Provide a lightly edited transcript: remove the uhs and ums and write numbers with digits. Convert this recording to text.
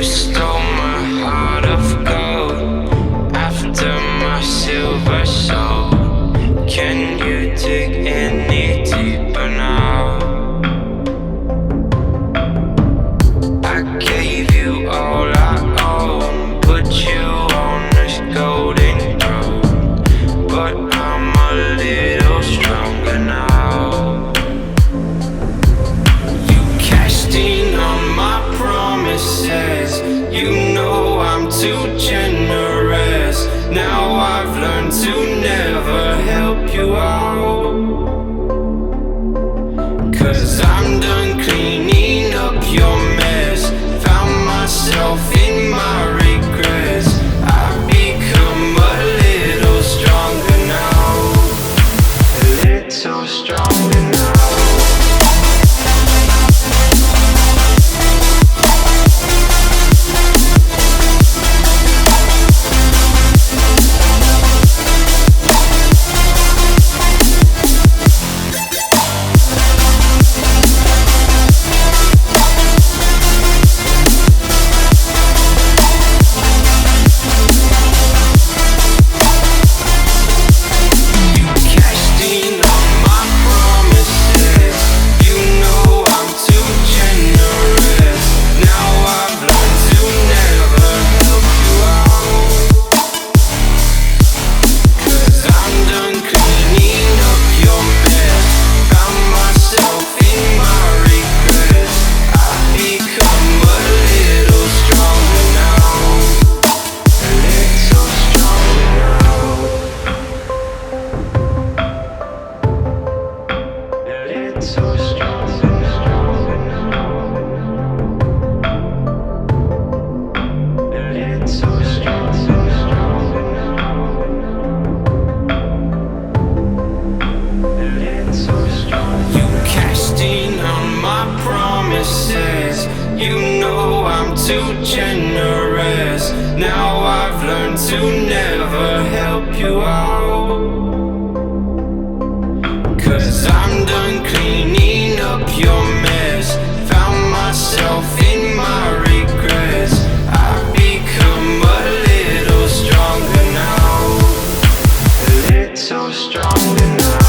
You stole my heart of gold after my silver soul. Can you dig any deeper now? I gave you all I own, put you on this golden throne, but I'm a little stronger now. You cashed in on my promises, you know I'm too generous. Now I've learned to never help you out, 'cause I'm done cleaning up your mess. Found myself in my regrets. I've become a little stronger now, a little stronger now. You know I'm too generous. Now I've learned to never help you out, 'cause I'm done cleaning up your mess. Found myself in my regrets. I've become a little stronger now, a little stronger now.